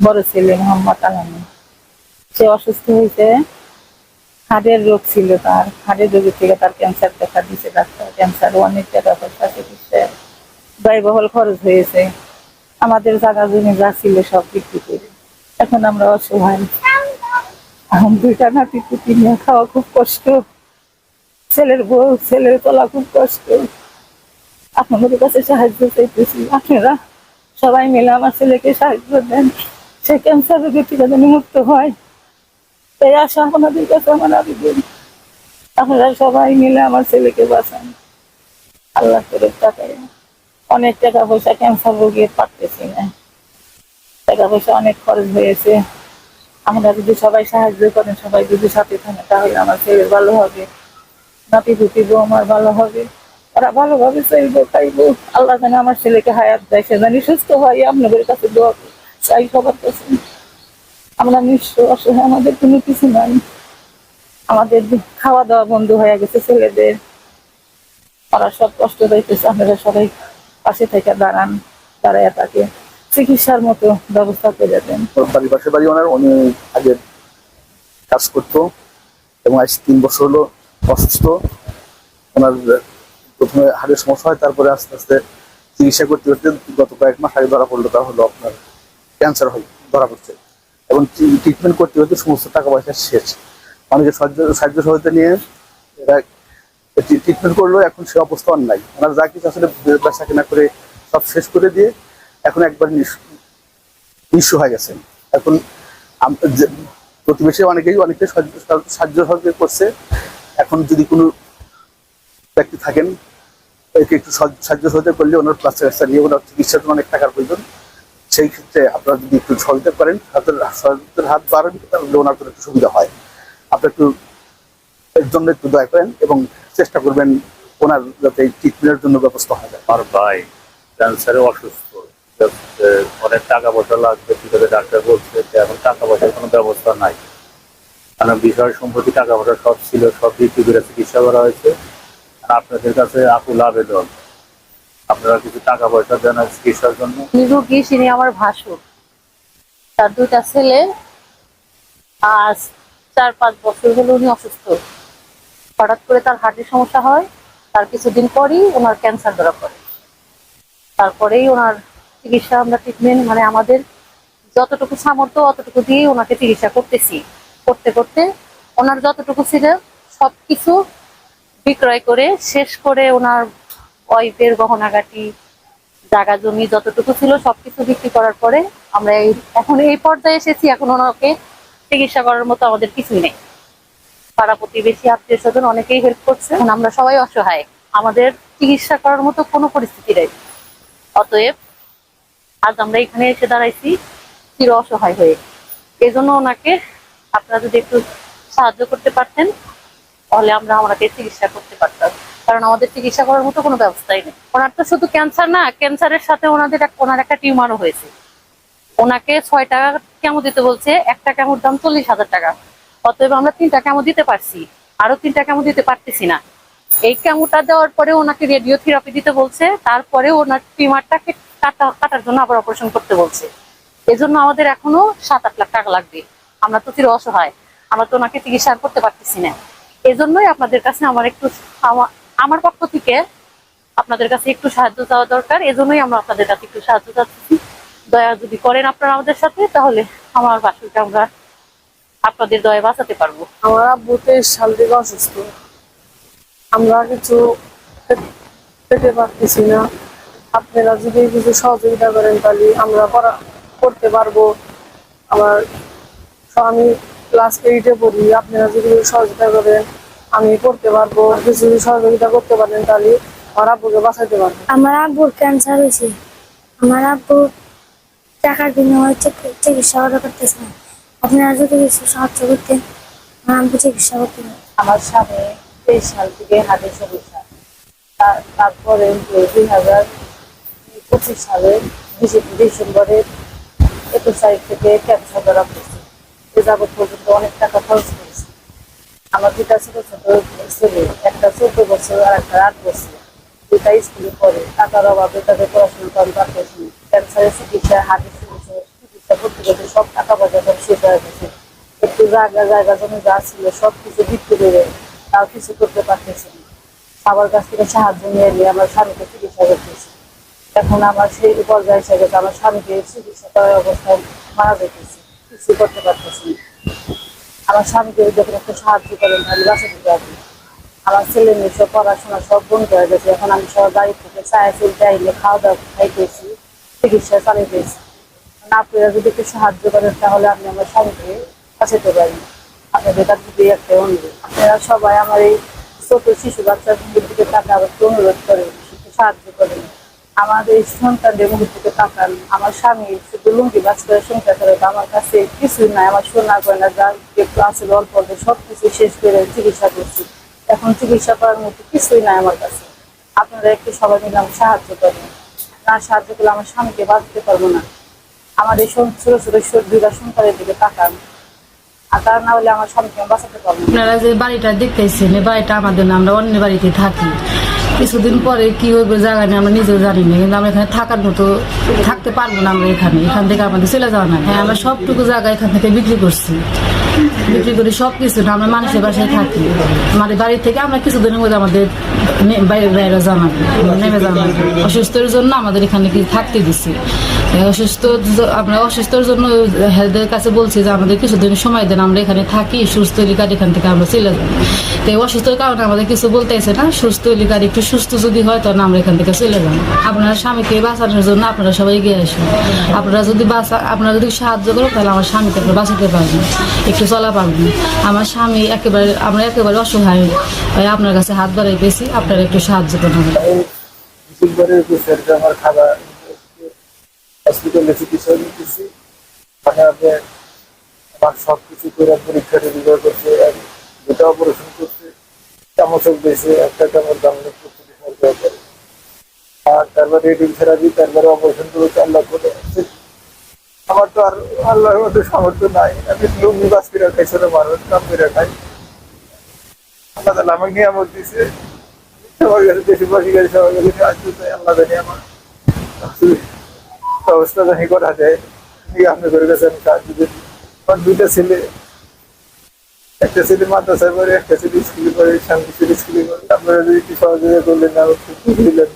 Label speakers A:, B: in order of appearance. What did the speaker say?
A: বড় ছেলে মোহাম্মদ আলামী, সে অসুস্থ হয়েছে। হার্টের রোগ ছিল, তার হার্টের রোগের থেকে তার ক্যান্সার দেখা দিয়েছে ডাক্তার। ক্যান্সার অনেক টাকা পয়সা চিকিৎসা ব্যয়বহুল খরচ হয়েছে। আমাদের জায়গা জমি যা ছিল সব বিক্রি করে এখন আমরা অসহায়। এখন দুইটা নাতি পুতি নিয়ে খাওয়া খুব কষ্ট, ছেলের বউ ছেলের তোলা খুব কষ্ট। আপনাদের কাছে সাহায্য চাইতেছি, আপনারা সবাই মিলে আমার ছেলেকে সাহায্য দেন, সে ক্যান্সার রোগের থেকে যেন মুক্ত হয়, এই আশা আপনাদের কাছে আমার আবেদন। আপনারা সবাই মিলে আমার ছেলেকে বাঁচান, আল্লাহ করে টাকায়। অনেক টাকা পয়সা ক্যান্সার রোগী পারতেছি না, টাকা পয়সা অনেক খরচ হয়েছে। আমরা যদি সবাই সাহায্য করেন, সবাই যদি সাথে থাকেন, তাহলে আমার ছেলের ভালো হবে, নাতি পুতি বউ আমার ভালো হবে, ওরা ভালোভাবে চলবো খাইবো। আল্লাহ যেন আমার ছেলেকে হায়াত দেয়, সে জানি সুস্থ হয়। আপনাদের কাছে দোয়া চাই সবার কাছে। আমরা নিঃস্ব অসহায়, আমাদের কোনো কিছু নাই। আমাদের খাওয়া দাওয়া বন্ধ হয়ে গেছে ছেলেদের, ওরা সব কষ্ট পাইতেছে। আপনারা সবাই পাশে থেকে দাঁড়ান, দাঁড়ায় তাকে চিকিৎসার মতো ব্যবস্থা করে দেন।
B: পাশের বাড়ি ওনার, উনি আগে কাজ করতো এবং আজ 3 বছর হলো অসুস্থ। ওনার প্রথমে হাড়ের সমস্যা হয়, তারপরে আস্তে আস্তে চিকিৎসা করতে করতে গত কয়েক মাস আগে ধরা পড়লো, তা হলো আপনার ক্যান্সার ধরা পড়ছে। এবং ট্রিটমেন্ট করতে করতে সমস্ত টাকা পয়সা শেষ। অনেকে সাহায্য সহায়তা নিয়ে এরা ট্রিটমেন্ট করলো, এখন সে অবস্থা আর নাই। ওনার যা কিছু আসলে ব্যবসা কেনা করে সব শেষ করে দিয়ে এখন একবার নিঃস্ব হয়ে গেছেন। এখন প্রতিবেশী অনেকে সাহায্য সহযোগিতা করছে। এখন যদি কোনো ব্যক্তি থাকেন, একে একটু সাহায্য সহযোগিতা করলে ওনার প্লাস্টার নিয়ে ওনার চিকিৎসার জন্য অনেক টাকার প্রয়োজন। সেই ক্ষেত্রে আপনারা যদি একটু সহযোগিতা করেন, সহযোগিতার হাত বাড়ান, তাহলে ওনার জন্য একটু সুবিধা হয়। আপনার একটু এর জন্য একটু দয়া করেন এবং চেষ্টা করবেন ওনার যাতে ট্রিটমেন্টের জন্য ব্যবস্থা হয়।
C: আমার ভাই ক্যান্সারে অসুস্থ, অনেক টাকা পয়সা লাগবে, ঠিক আছে ডাক্তার বলছে, এখন টাকা পয়সার কোনো ব্যবস্থা নাই। কারণ বিষয় সম্পত্তি টাকা পয়সা সব ছিল, সব বিক্রি করে চিকিৎসা করা হয়েছে। আপনাদের কাছে আকুল আবেদন, আপনারা কিছু টাকা পয়সা দেন চিকিৎসার জন্য।
D: রোগী তিনি আমার ভাসুর, তার 2টা ছেলে। আজ 4-5 বছর হলো উনি অসুস্থ। হঠাৎ করে তার হার্টের সমস্যা হয়, তার কিছুদিন পরই ওনার ক্যান্সার ধরা পড়ে। তারপরেই ওনার চিকিৎসা, আমরা ট্রিটমেন্ট মানে আমাদের যতটুকু সামর্থ্য অতটুকু দিয়ে ওনাকে চিকিৎসা করতেছি। করতে করতে ওনার যতটুকু ছিল সবকিছু বিক্রয় করে শেষ করে, ওনার ওয়াইফের গহনাগাটি, জায়গা জমি যতটুকু ছিল সবকিছু বিক্রি করার পরে আমরা এখন এই পর্যায়ে এসেছি। এখন ওনাকে চিকিৎসা করার মতো আমাদের কিছুই নেই। পাড়া প্রতিবেশী আত্মীয় স্বজন অনেকেই হেল্প করছে, আমরা সবাই অসহায়, আমাদের চিকিৎসা করার মতো কোনো পরিস্থিতি নেই। অতএব আজ আমরা এখানে এসে দাঁড়াইছি চির অসহায় হয়ে। এই জন্য ওনাকে আপনারা যদি একটু সাহায্য করতে পারতেন, তাহলে আমরা ওনাকে চিকিৎসা করতে পারতাম। কারণ আমাদের চিকিৎসা করার মতো কোনো ব্যবস্থাই নেই। ওনার তো শুধু ক্যান্সার না, ক্যান্সারের সাথে ওনার একটা টিউমারও হয়েছে। ওনাকে 6 টাকা কেমো দিতে বলছে, একটা কেমোর দাম 40,000 টাকা। অতএব আমরা 3টা কেমো দিতে পারছি, আরো 3টা কেমো দিতে পারতেছি না। এই কেমোটা দেওয়ার পরে ওনাকে রেডিওথেরাপি দিতে বলছে, তারপরে ওনার টিউমারটাকে কাটার জন্য আবার অপারেশন করতে বলছে। এজন্য আমাদের এখনো 7-8 লাখ টাকা লাগবে। আমরা তো চির অসহায়, আমরা তো ওনাকে চিকিৎসা করতে পারতেছি না। এজন্যই আপনাদের কাছে আমার পক্ষ থেকে আপনাদের কাছে একটু সাহায্য চাওয়া দরকার। এজন্যই আমরা আপনাদের কাছে একটু সাহায্য চাচ্ছি। দয়া যদি করেন আপনারা আমাদের সাথে, তাহলে আমার বাসুকে আমরা আপনাদের দয়া বাঁচাতে পারবো।
E: আমার আব্বু 23 সাল থেকে অসুস্থ, আমরা কিছু পেতে পারতেছি না। আপনারা যদি কিছু সহযোগিতা করেন তাহলে আমরা করতে পারবো। আমার আমি ক্লাস 8-এ পড়ি, আপনারা যদি সহযোগিতা করেন আমি করতে পারবো। কিছু সহযোগিতা করতে পারেন তাহলে আমার আব্বুকে বাঁচাতে পারবো।
F: আমার আব্বুর ক্যান্সার হয়েছে, আমার আব্বু টাকার বিনিময়ে চিকিৎসা করতেছে না। আপনারা যদি কিছু সাহায্য করতেন, আমার আব্বু চিকিৎসা করতে পারেন।
A: আমার স্বামী 23 সাল থেকে হার্টের সমস্যা, তারপরে 2025 সালে 20 ডিসেম্বরের 21 তারিখ থেকে ক্যান্সার ধরা পড়ছে। এ যাবৎ পর্যন্ত অনেক টাকা খরচ করেছে। আমার 2টা ছোট ছোট ছেলে, একটা 14 বছর আর একটা 8 বছর, 2টা স্কুলে পড়ে। টাকার অভাবে তাদের পড়াশোনা করাতে পারতেছি না। ক্যান্সারের চিকিৎসা, হার্টের চিকিৎসা করতে করতে সব টাকা পয়সা সব শেষ হয়ে গেছে। একটু জায়গা জায়গা জমি যা ছিল সব কিছু বিক্রি করে তাও কিছু করতে পারতেছি না। সবার কাছ থেকে সাহায্য নিয়ে নিয়ে আমার স্বামীকে চিকিৎসা করতেছি। এখন আমার সেই পর্যায়ে এসে গেছে, আমার স্বামীকে চিকিৎসা করার অবস্থায় মারা যেতেছি, কিছু করতে পারতেছি না। আমার স্বামীকে যখন একটু সাহায্য করেন তাহলে বাঁচাতে পারবো। আমার ছেলে মেয়ে সব পড়াশোনা সব বন্ধ হয়ে গেছে, এখন আমি সব বাড়ি থেকে চায়া চলতে আইলে খাওয়া দাওয়া খাইতেছি, চিকিৎসা চালাইতেছি। আপনারা যদি একটু সাহায্য করেন তাহলে আমি আমার স্বামীকে বাঁচাতে পারি। আপনাদের কাছে যদি একটা অনুরোধ, আপনারা সবাই আমার এই ছোট শিশু বাচ্চার দিকে টাকা একটু অনুরোধ করেন, একটু সাহায্য করেন। আমাদের এই সন্তানদের মুখ থেকে তাকান। আমার স্বামী শুধু লুঙ্গি বাস করে সংসার করে, আমার কাছে কিছুই নাই। আমার সোনা গয়না যা একটু আছে অল্প অল্প সবকিছু শেষ করে চিকিৎসা করছি। এখন চিকিৎসা করার মতো কিছুই নাই আমার কাছে। আপনারা একটু সবাই মিলে আমাকে সাহায্য করেন। না সাহায্য করলে আমার স্বামীকে বাঁচতে পারবো না। আমার এই ছোট ছোট দুইটা সন্তানের দিকে তাকান, আর তা না হলে আমার স্বামীকে আমি বাঁচাতে পারবো না।
G: আপনারা যে বাড়িটা দেখতেছেন, এই বাড়িটা আমাদের না, আমরা অন্য বাড়িতে থাকি। কিছুদিন পরে কি হইবে জায়গা নিয়ে আমরা নিজেও জানি না, কিন্তু আমরা এখানে থাকার মতো থাকতে পারবো না। আমরা এখান থেকে আমাদের চলে যাওয়া না। হ্যাঁ, আমরা সবটুকু জায়গা এখান থেকে বিক্রি করছি, বিক্রি করি সব কিছু না। আমরা মানুষের বাসায় থাকি। আমাদের বাড়ি থেকে আমরা কিছুদিনের মধ্যে আমাদের বাইরে জানাবো, নেমে জানাবো। অসুস্থের জন্য আমাদের এখানে কি থাকতে দিচ্ছি। আমরা অসুস্থর জন্য হেলথের কাছে বলছি যে আমাদের কিছুদিন সময় দেন, আমরা এখানে থাকি, সুস্থ এলাকার এখান থেকে আমরা চলে যাবো। তো এই অসুস্থর কারণে আমাদের কিছু বলতেছে না। সুস্থ এলাকার একটু সুস্থ যদি হয় তাহলে আমরা এখান থেকে চলে যাবো। আপনার স্বামীকে বাঁচানোর জন্য আপনারা সবাই এগিয়ে আসুন। আপনারা যদি সাহায্য করেন তাহলে আমার স্বামীকে আপনারা বাঁচাতে পারবেন, একটু চলা পারবেন। আমার স্বামী আমরা একেবারে অসহায়, তাই আপনার কাছে হাত বাড়াই পেয়েছি, আপনারা একটু সাহায্য করবেন।
B: আমার খাবার হসপিটালে চিকিৎসা নিতেছি। আমার সবকিছু করে পরীক্ষা রেগুলার করছে, দুটা অপারেশন করছে, চামচক দিয়েছে, একটা চামচ দাম করে। আর তারপরে রেডিং থেরাপি, তারপরে অপারেশন করে 4 লাখ করে। আমার তো আর আল্লাহর মতো সামর্থ্য নাই। আমি লুঙ্গি বাস করে খাই, ছোট মানুষ কাম করে খাই। আল্লাহ তাআলা আমাকে নিয়ামত দিছে, সবার কাছে দেশবাসী কাছে সবার কাছে সাহায্য চাই। আল্লাহ জানি আমার ব্যবস্থা জানি করা যায়। আপনাদের কাছে আমি সাহায্য দিই। আমার 2টা ছেলে, একটা ছেলে মাদ্রাসায় পড়ে, একটা ছেলে স্কুলে পড়ে, শান্তি স্কুলে পড়ে। আপনারা যদি একটু সহযোগিতা করলেন, আমার খুব খুশি হইলেন।